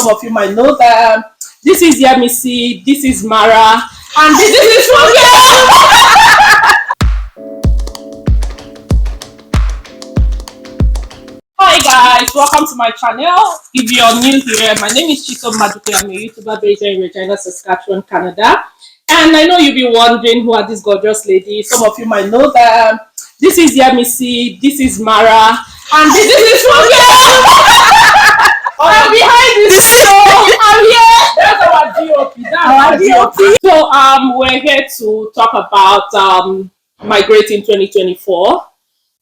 some of you might know them. This is Yemisi, this is Mara, and this is Hi guys, welcome to my channel. If you're new here, my name is Chisom Maduke. I'm a YouTuber based in Regina, Saskatchewan, Canada. And I know you'll be wondering who are these gorgeous ladies. Some of you might know them. This is Yemisi, this is Mara, and this is I'm behind this show. I'm here. That's our DOP. That's our DOP. So we're here to talk about Migrating 2024.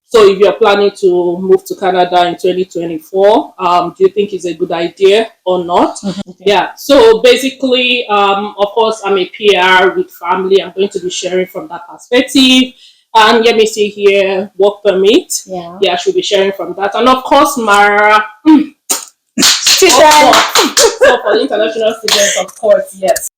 So if you're planning to move to Canada in 2024, do you think it's a good idea or not? Yeah. So basically, of course, I'm a PR with family. I'm going to be sharing from that perspective. And let me see here, work permit. Yeah, I should be sharing from that. And of course, Mara. So for the international students, of course, yes.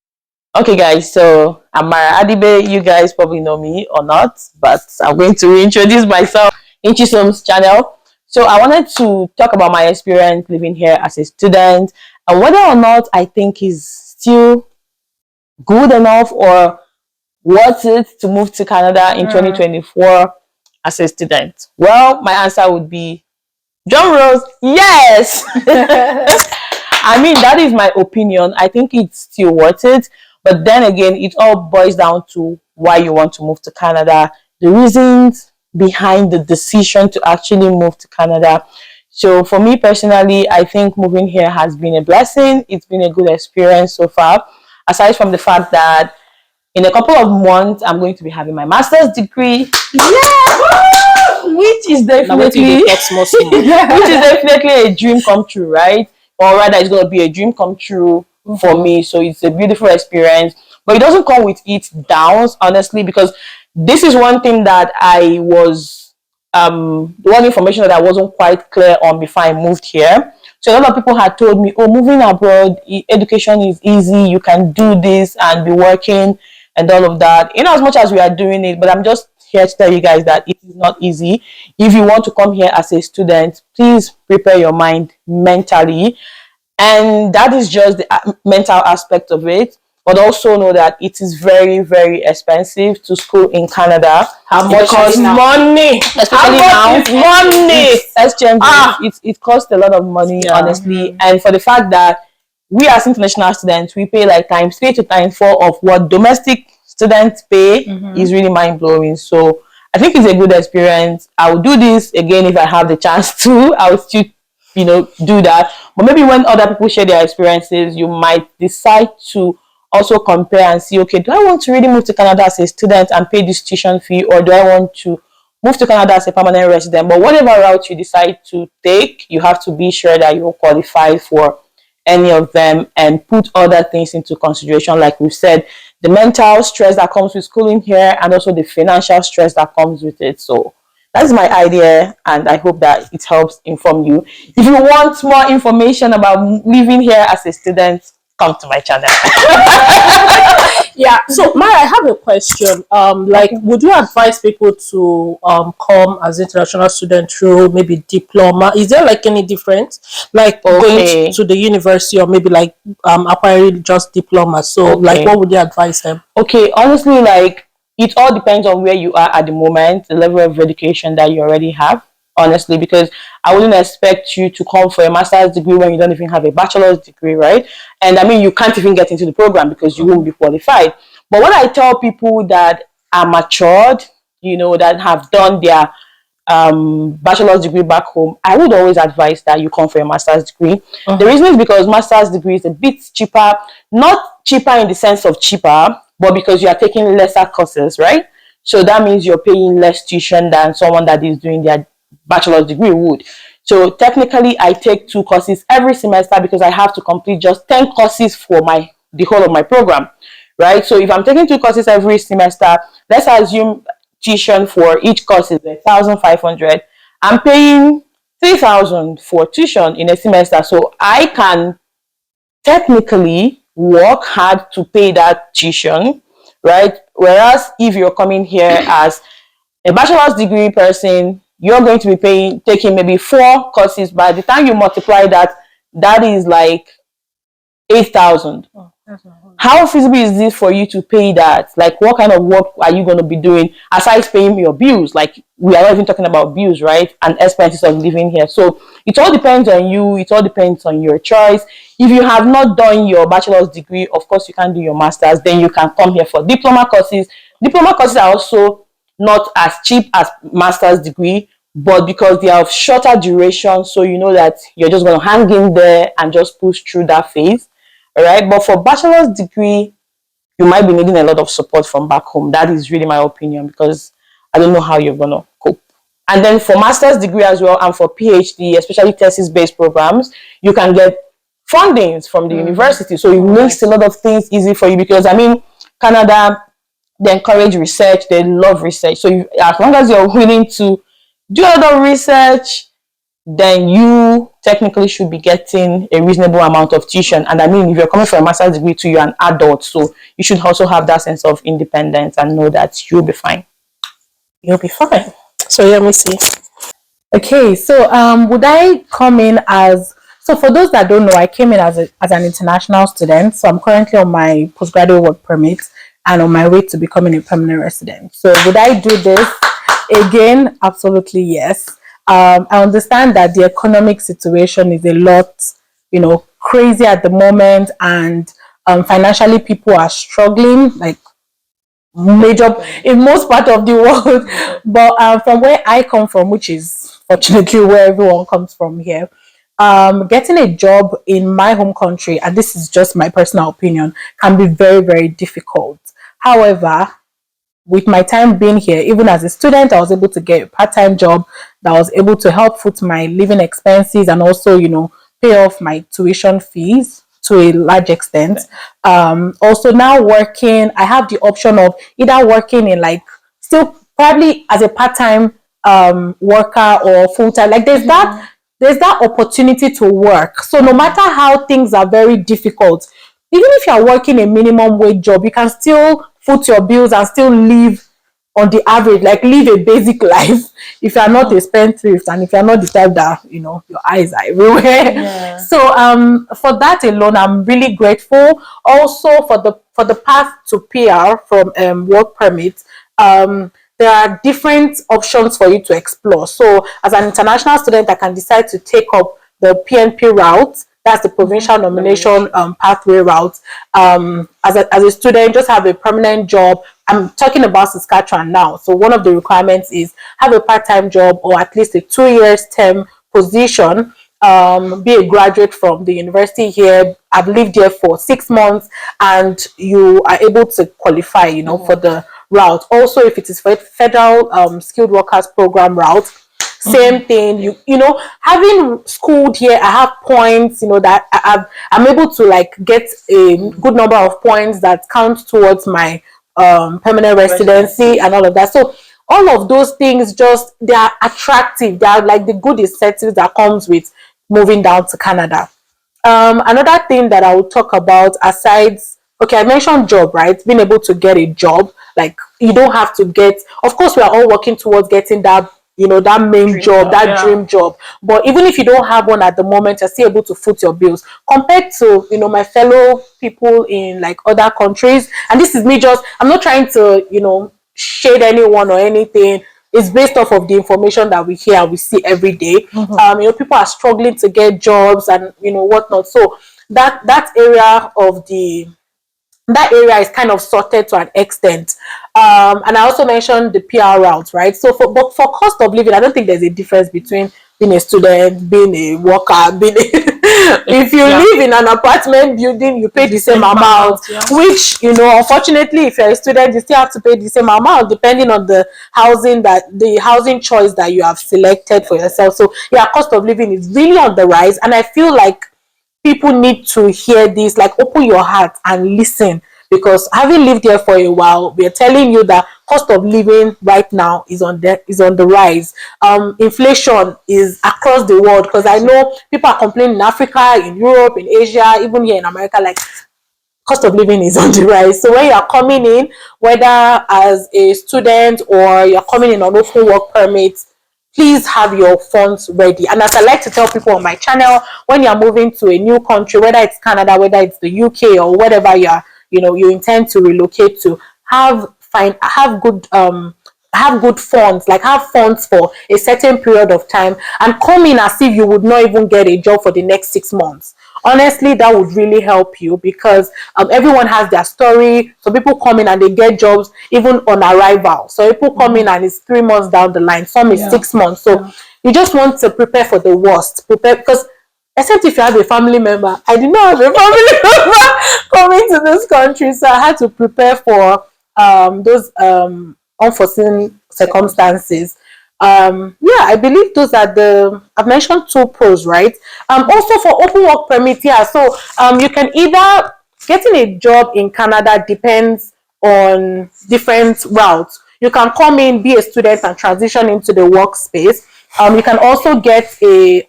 Okay, guys, so I'm Mara Adibe. You guys probably know me or not, but I'm going to reintroduce myself in Chisom's channel. So I wanted to talk about my experience living here as a student and whether or not I think is still good enough or worth it to move to Canada in 2024 as a student. Well, my answer would be drum rolls, yes. I mean, that is my opinion. I think it's still worth it. But then again, it all boils down to why you want to move to Canada, the reasons behind the decision to actually move to Canada. So for me personally, I think moving here has been a blessing. It's been a good experience so far. Aside from the fact that in a couple of months, I'm going to be having my master's degree. Yeah! Which is definitely a dream come true, right? Or rather, it's going to be a dream come true for me. So it's a beautiful experience, but it doesn't come with its downs, honestly, because this is one thing that I was one information that I wasn't quite clear on before I moved here. So a lot of people had told me, oh, moving abroad, education is easy, you can do this and be working and all of that, in as much as we are doing it. But I'm just here to tell you guys that it is not easy. If you want to come here as a student, please prepare your mind mentally. And that is just the mental aspect of it. But also know that it is very, very expensive to school in Canada. How much costs money? Especially now, money. It costs a lot of money, honestly. And for the fact that we as international students, we pay like times 3 to times 4 of what domestic students pay is really mind blowing. So I think it's a good experience. I will do this again if I have the chance to. I will still, do that. But maybe when other people share their experiences, you might decide to also compare and see, okay, do I want to really move to Canada as a student and pay this tuition fee, or do I want to move to Canada as a permanent resident? But whatever route you decide to take, you have to be sure that you're qualified for any of them and put other things into consideration. Like we've said, the mental stress that comes with schooling here and also the financial stress that comes with it. So that's my idea, and I hope that it helps inform you. If you want more information about living here as a student, come to my channel. Yeah. So Mara, I have a question. Would you advise people to come as international student through maybe diploma? Is there like any difference, like going to the university, or maybe like acquiring just diploma? So like, what would you advise them? Okay, honestly, like it all depends on where you are at the moment, the level of education that you already have. Honestly, because I wouldn't expect you to come for a master's degree when you don't even have a bachelor's degree, right? And I mean, you can't even get into the program because you won't be qualified. But what I tell people that are matured, that have done their bachelor's degree back home, I would always advise that you come for a master's degree. The reason is because master's degree is a bit cheaper, not cheaper in the sense of cheaper, but because you are taking lesser courses, right? So that means you're paying less tuition than someone that is doing their bachelor's degree would. So technically I take 2 courses every semester because I have to complete just 10 courses for the whole of my program, right? So if I'm taking 2 courses every semester, let's assume tuition for each course is 1,500. I'm paying 3,000 for tuition in a semester, so I can technically work hard to pay that tuition, right? Whereas if you're coming here as a bachelor's degree person, you're going to be taking maybe 4 courses. By the time you multiply that, that is like 8,000. How feasible is this for you to pay that? Like, what kind of work are you going to be doing aside paying your bills? Like, we are not even talking about bills, right? And expenses of living here. So it all depends on you. It all depends on your choice. If you have not done your bachelor's degree, of course, you can do your master's. Then you can come here for diploma courses. Diploma courses are also not as cheap as master's degree, but because they are of shorter duration, so you know that you're just going to hang in there and just push through that phase. All right. But for bachelor's degree, you might be needing a lot of support from back home. That is really my opinion, because I don't know how you're going to cope. And then for master's degree as well, and for PhD, especially thesis-based programs, you can get fundings from the university. So it makes a lot of things easy for you, because, I mean, Canada, they encourage research. They love research. So as long as you're willing to do a lot of research, then you technically should be getting a reasonable amount of tuition. And I mean, if you're coming for a master's degree too, you're an adult, so you should also have that sense of independence and know that you'll be fine. You'll be fine. So let me see. Okay, so would I come in as, so for those that don't know, I came in as an international student. So I'm currently on my postgraduate work permit and on my way to becoming a permanent resident. So would I do this again? Absolutely yes. I understand that the economic situation is a lot, crazy at the moment, and financially people are struggling, like major in most part of the world. But from where I come from, which is fortunately where everyone comes from here, getting a job in my home country, and this is just my personal opinion, can be very, very difficult. However, with my time being here, even as a student, I was able to get a part-time job that was able to help foot my living expenses and also, pay off my tuition fees to a large extent. Also now working, I have the option of either working in, like, still probably as a part-time worker or full-time. Like, there's that opportunity to work. So no matter how things are very difficult, even if you're working a minimum wage job, you can still foot your bills and still live on the average, like live a basic life, if you're not a spendthrift and if you're not the type that, your eyes are everywhere. Yeah. So for that alone, I'm really grateful. Also for the path to PR from work permit, there are different options for you to explore. So as an international student, I can decide to take up the PNP route. That's the provincial nomination pathway route. As a student, just have a permanent job. I'm talking about Saskatchewan now. So one of the requirements is have a part-time job or at least a 2 years term position. Be a graduate from the university here. I've lived here for 6 months, and you are able to qualify, for the route. Also, if it is for federal skilled workers program route, same thing. Having schooled here, I have points, that I'm able to, like, get a good number of points that count towards my permanent residency and all of that. So all of those things, just, they are attractive. They are like the good incentives that comes with moving down to Canada. Another thing that I will talk about, aside, okay, I mentioned job, right? Being able to get a job, like, you don't have to get, of course, we are all working towards getting that, that main dream job, that dream job. But even if you don't have one at the moment, you're still able to foot your bills compared to, my fellow people in, like, other countries. And this is me just, I'm not trying to, shade anyone or anything. It's based off of the information that we hear and we see every day. People are struggling to get jobs and whatnot. So that area is kind of sorted to an extent. And I also mentioned the PR route, right? So but for cost of living, I don't think there's a difference between being a student, being a worker, if you live in an apartment building, you pay the same amount, which, unfortunately, if you're a student, you still have to pay the same amount depending on the housing choice that you have selected for yourself. So yeah, cost of living is really on the rise, and I feel like people need to hear this, like, open your heart and listen, because having lived here for a while, we're telling you that cost of living right now is on the rise. Inflation is across the world, because I know people are complaining in Africa, in Europe, in Asia, even here in America, like, cost of living is on the rise. So when you're coming in, whether as a student or you're coming in on open work permits, please have your funds ready. And as I like to tell people on my channel, when you're moving to a new country, whether it's Canada, whether it's the UK, or whatever you intend to relocate to, have good funds, like have funds for a certain period of time, and come in as if you would not even get a job for the next 6 months. Honestly, that would really help you, because everyone has their story. So people come in and they get jobs even on arrival. So people come in and it's 3 months down the line, some is 6 months. So you just want to prepare for the worst. Prepare, because except if you have a family member. I did not have a family member coming to this country, so I had to prepare for those unforeseen circumstances. I believe those are I've mentioned 2 pros, right? Also for open work permit, so you can either, getting a job in Canada depends on different routes. You can come in, be a student, and transition into the workspace. You can also get a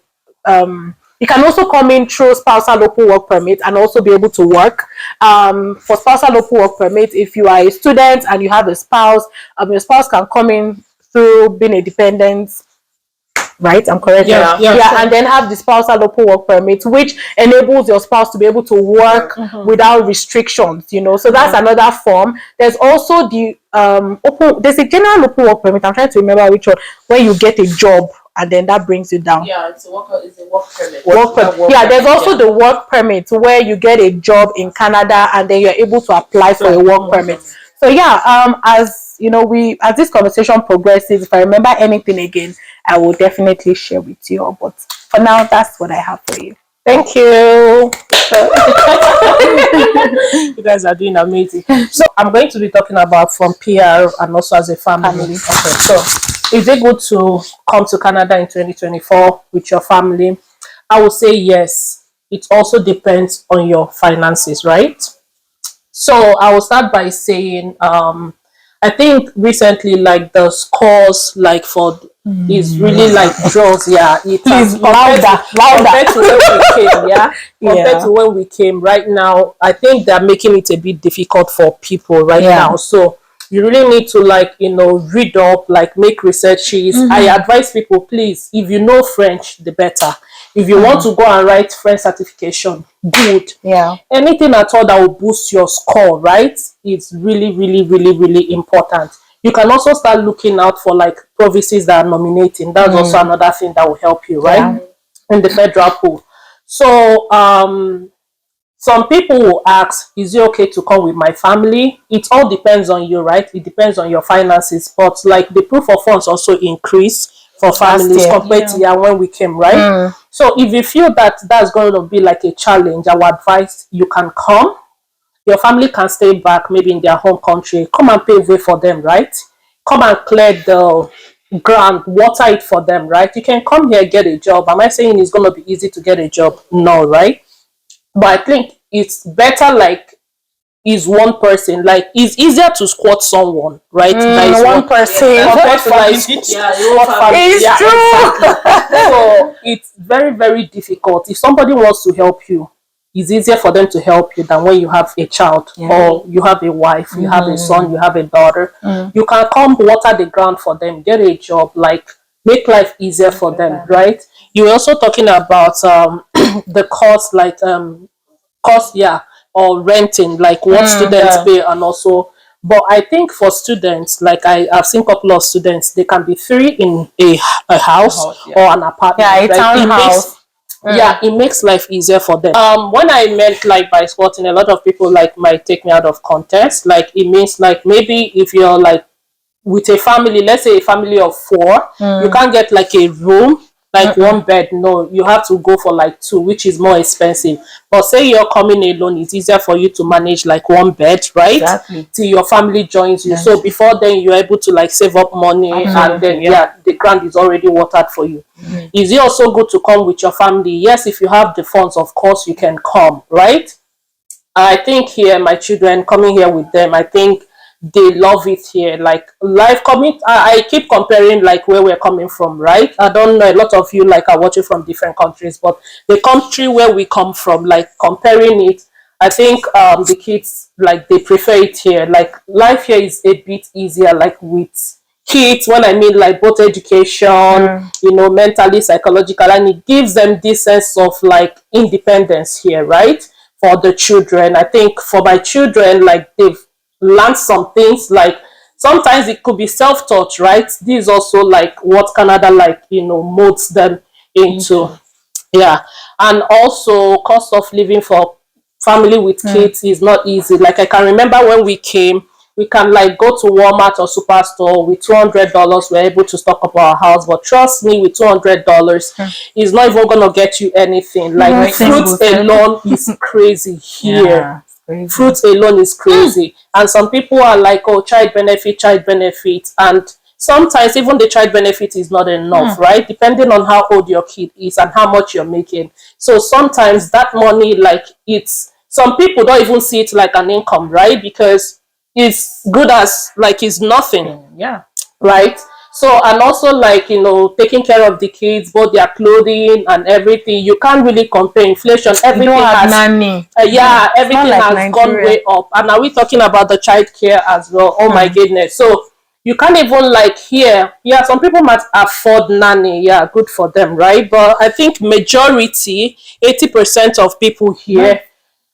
you can also come in through spousal open work permit and also be able to work. For spousal open work permit, if you are a student and you have a spouse, your spouse can come in through being a dependent, right? I'm correct. Yeah, and then have the spousal open work permit, which enables your spouse to be able to work without restrictions. So that's another form. There's also the there's a general open work permit. I'm trying to remember which one, where you get a job and then that brings you down. Yeah, it's a work permit. There's also the work permit, where you get a job in Canada and then you're able to apply for a work permit. So as as this conversation progresses, if I remember anything again, I will definitely share with you all. But for now, that's what I have for you. Thank you. You guys are doing amazing. So I'm going to be talking about from PR and also as a family. Okay. So is it good to come to Canada in 2024 with your family? I would say yes. It also depends on your finances, right? So I will start by saying I think recently, like, the scores, like, for is really like draws. Yeah, it Please, louder. Compared to when we came, compared to when we came. Right now, I think they're making it a bit difficult for people right now. So you really need to, like, read up, like, make researches. I advise people, please, if you know French, the better. If you want to go and write French certification, good. Yeah. Anything at all that will boost your score, right? It's really, really, really, really important. You can also start looking out for, like, provinces that are nominating. That's also another thing that will help you, right? In the federal pool. So some people will ask, is it okay to come with my family? It all depends on you, right? It depends on your finances. But, like, the proof of funds also increase for families compared to when we came, right? So if you feel that that's going to be like a challenge, I would advise you can come. Your family can stay back, maybe in their home country. Come and pave way for them, right? Come and clear the ground, water it for them, right? You can come here, get a job. Am I saying it's going to be easy to get a job? No, right? But I think it's better, like, is one person, like, it's easier to squat someone, right? That is one person compared to, like, squat family. It's true. Exactly. So it's very, very difficult. If somebody wants to help you, it's easier for them to help you than when you have a child or you have a wife, you have a son, you have a daughter. You can come water the ground for them, get a job, like, make life easier for them, right? You're also talking about the cost, like, or renting, like what students pay, and also, but I think for students, like, I've seen a couple of students, they can be 3 in a house or an apartment, townhouse. It makes life easier for them. When I meant, like, by squatting, a lot of people, like, might take me out of context. Like, it means, like, maybe if you're, like, with a family, let's say a family of 4, you can't get, like, a room, like, 1 bed. No, you have to go for, like, 2, which is more expensive. But say you're coming alone, it's easier for you to manage, like, 1 bed, right? Exactly. Till your family joins you. So before then, you're able to, like, save up money, and then the ground is already watered for you. Is it also good to come with your family? Yes, if you have the funds, of course you can come, right? I think here, my children coming here with them, I think they love it here. Like, life coming, I keep comparing, like, where we're coming from, right? I don't know, a lot of you, like, are watching from different countries, but the country where we come from, like, comparing it, I think the kids, like, they prefer it here. Like, life here is a bit easier, like, with kids, when I mean like both education, you know, mentally, psychological, and it gives them this sense of like independence here, right? For the children. I think for my children, like they've learned some things, like sometimes it could be self-taught, right? This is also like what Canada, like, you know, molds them into. Yeah. And also cost of living for family with kids is not easy. Like I can remember when we came, we can like go to Walmart or Superstore with $200, we're able to stock up our house. But trust me, with $200, it's not even gonna get you anything. Like fruits alone is crazy here. Fruits alone is crazy. And some people are like, oh, child benefit, and sometimes even the child benefit is not enough, right? Depending on how old your kid is and how much you're making. So sometimes that money, like, it's, some people don't even see it like an income, right? Because it's good as like it's nothing. Yeah. Right? So, and also like, you know, taking care of the kids, both their clothing and everything, you can't really compare inflation. Everything has nanny. Everything like has gone Nigeria. way up. And are we talking about the child care as well? Oh my goodness. So you can't even like here. Yeah, some people might afford nanny. Yeah, good for them, right? But I think majority, 80% of people here,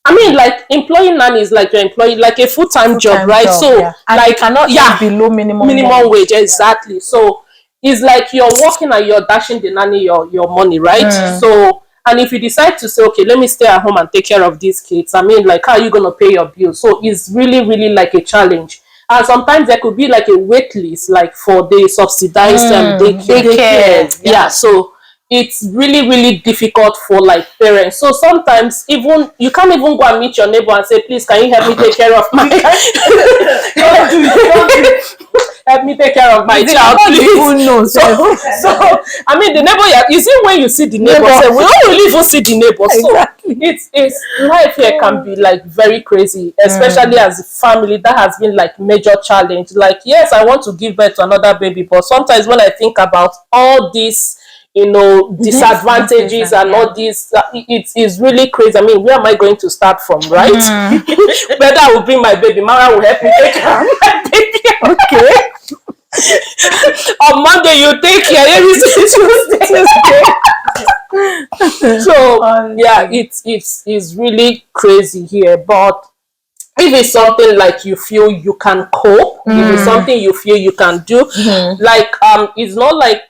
I mean, like employing nanny is like you're employing like a full-time job, right? So and like you cannot earn below minimum wage, exactly. So it's like you're working and you're dashing the nanny your money, right? So, and if you decide to say, okay, let me stay at home and take care of these kids, I mean, like, how are you gonna pay your bills? So it's really, really like a challenge. And sometimes there could be like a wait list, like for the subsidized daycare. Yeah. So it's really, really difficult for like parents. So sometimes even you can't even go and meet your neighbor and say, please, can you help me take care of my help me take care of my child, please. So I mean, the neighbor, you see, when you see the neighbor, say, we don't really even see the neighbor. So it's life here can be like very crazy, especially as a family. That has been like major challenge. Like, yes, I want to give birth to another baby, but sometimes when I think about all these, you know, disadvantages and all this, it is really crazy. I mean, where am I going to start from, right? Whether I will bring my baby, Mara will help me take care of my baby. Okay. On Monday you take care, every Tuesday. So yeah, it's really crazy here. But if it's something like you feel you can cope, if it's something you feel you can do, like it's not like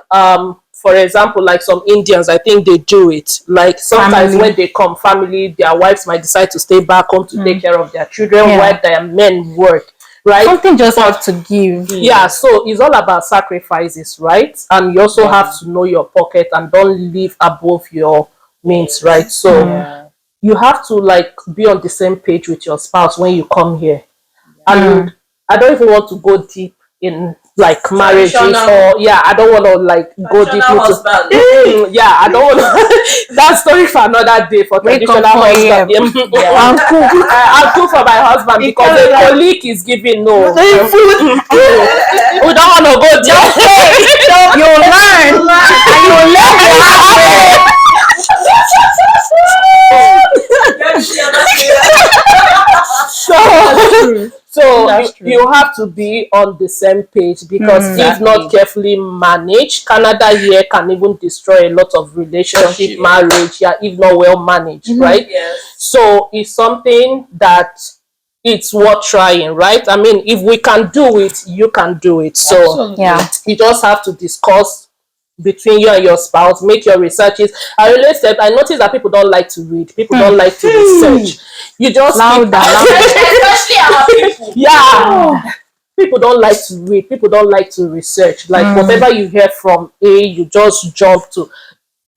for example, like some Indians, I think they do it. Like sometimes when they come, family, their wives might decide to stay back home to take care of their children while their men work. Right? Something just have to give. Yeah, so it's all about sacrifices, right? And you also have to know your pocket and don't live above your means, right? So you have to like be on the same page with your spouse when you come here. And I don't even want to go deep in like marriages, or I don't want to like go deep into I don't want to that story for another day for traditional husband. I'll cook for my husband because the colleague is giving no. We don't want to go deep. You learn. So you have to be on the same page, because if not carefully managed, Canada here can even destroy a lot of relationship, marriage, if not well managed, right? So it's something that it's worth trying, right? I mean, if we can do it, you can do it. So you just have to discuss between you and your spouse, make your researches. I noticed that people don't like to read, people don't like to research. You just especially our people. People don't like to read, people don't like to research. Like whatever you hear from A, you just jump to.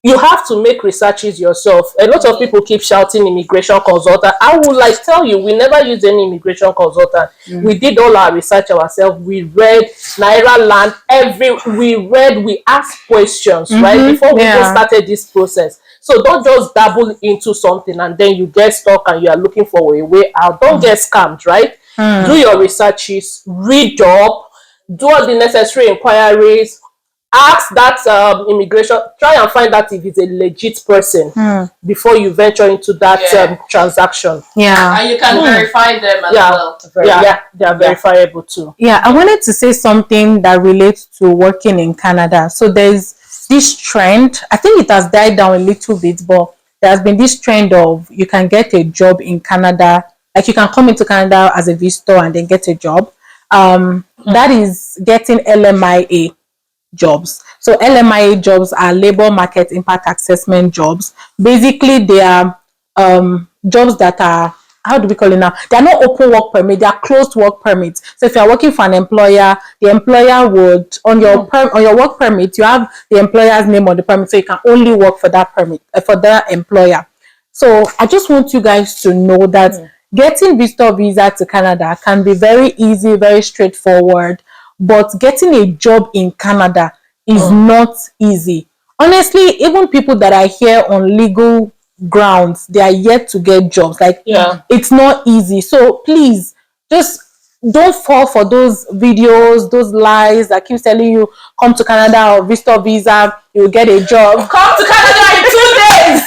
You have to make researches yourself. A lot of people keep shouting immigration consultant. I would like tell you, we never used any immigration consultant. We did all our research ourselves. We read Naira Land, we asked questions, right? Before we even started this process. So don't just dabble into something and then you get stuck and you are looking for a way out. Don't get scammed, right? Do your researches, read up, do all the necessary inquiries, ask that immigration, try and find out if it's a legit person before you venture into that transaction. Yeah. And you can verify them as well. Yeah, they are verifiable too. Yeah, I wanted to say something that relates to working in Canada. So there's this trend, I think it has died down a little bit, but there has been this trend of you can get a job in Canada, like you can come into Canada as a visitor and then get a job. That is getting LMIA jobs. So LMIA jobs are labor market impact assessment jobs. Basically, they are jobs that are, how do we call it now? They are not open work permit, they are closed work permits. So if you are working for an employer, the employer would on your work permit, you have the employer's name on the permit, so you can only work for that permit for that employer. So I just want you guys to know that getting visitor visa to Canada can be very easy, very straightforward, but getting a job in Canada is not easy. Honestly, even people that are here on legal grounds, they are yet to get jobs. Like, it's not easy. So please, just don't fall for those videos, those lies that keep telling you come to Canada or visitor visa, you'll get a job. Come to Canada in 2 days.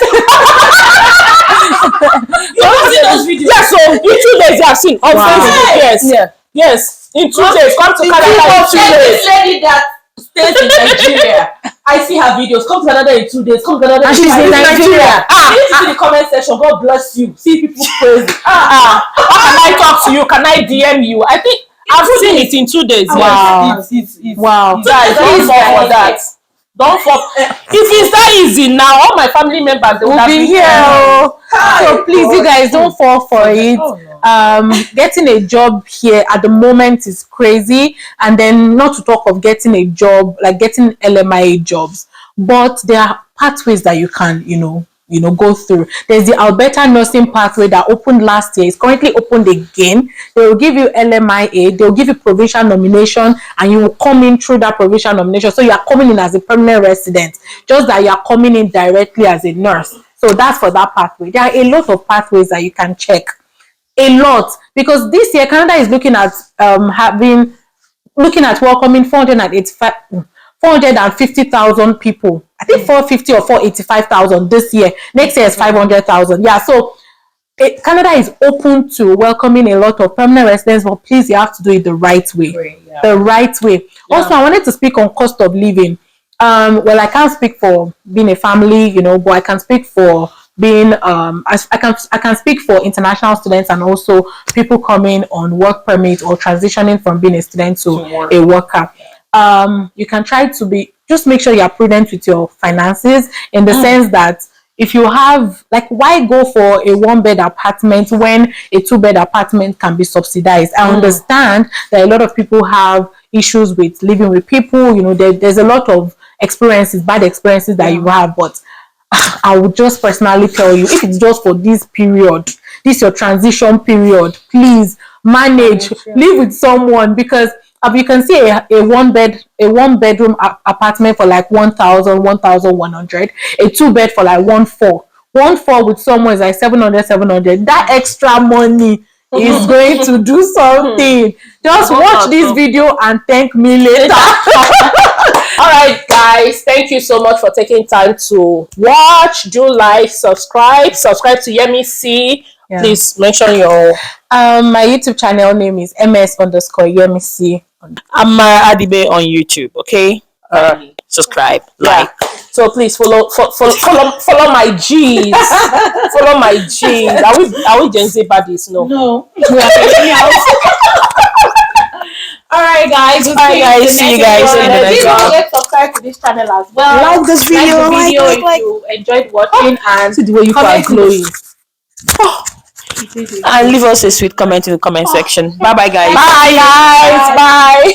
You see those videos? Yeah, so in 2 days you have seen on Facebook. Yes. Yes. In 2 days, come to Canada in 2 days. This lady that stays in Nigeria, I see her videos. Come to Canada in 2 days. Come to Canada And she's in Nigeria. You need to see the comment section. God bless you. See people crazy. How can I talk to you? Can I DM you? I think I've seen it in 2 days. Wow. Wow. Guys, don't fall for that. Don't fall. If it's that easy now, all my family members, they would have Be been here. So please, you guys, don't fall for it. Getting a job here at the moment is crazy, and then not to talk of getting a job, like getting LMIA jobs. But there are pathways that you can, go through. There's the Alberta nursing pathway that opened last year. It's currently opened again. They will give you LMIA, they'll give you provincial nomination, and you will come in through that provincial nomination. So you are coming in as a permanent resident, just that you are coming in directly as a nurse. So that's for that pathway. There are a lot of pathways that you can check. A lot. Because this year Canada is looking at welcoming 450,000 people. I think 450 or 485,000 this year. Next year is 500,000. Yeah, so Canada is open to welcoming a lot of permanent residents, but please, you have to do it the right way. The right way. Yeah. Also, I wanted to speak on cost of living. Well, I can't speak for being a family, but I can speak for being I can speak for international students and also people coming on work permit or transitioning from being a student to a worker. You can try to just make sure you are prudent with your finances, in the sense that if you have, why go for a 1-bed apartment when a 2-bed apartment can be subsidized? I understand that a lot of people have issues with living with people. There's a lot of bad experiences that you have, but I would just personally tell you, if it's just for this period, this your transition period, please manage, live with someone, because you can see a one bedroom apartment for 1,000, 1,100, a 2-bed for 1,400 with someone is 700. That extra money is going to do something. Just watch this video and thank me later. All right, guys, thank you so much for taking time to watch. Do like, subscribe to Yemi C. Yeah. Please mention your my YouTube channel name is ms_Yemi C. I'm Adibe on YouTube. Okay, subscribe, like. So please follow my G's. Follow my G's. Are we Gen Z baddies? No. All right, guys. See you guys in the next one. Don't forget to subscribe to this channel as well. Like this video. If you enjoyed watching, and see the way you are glowing. And leave us a sweet comment in the comment section. Bye, guys. Bye, guys. Bye.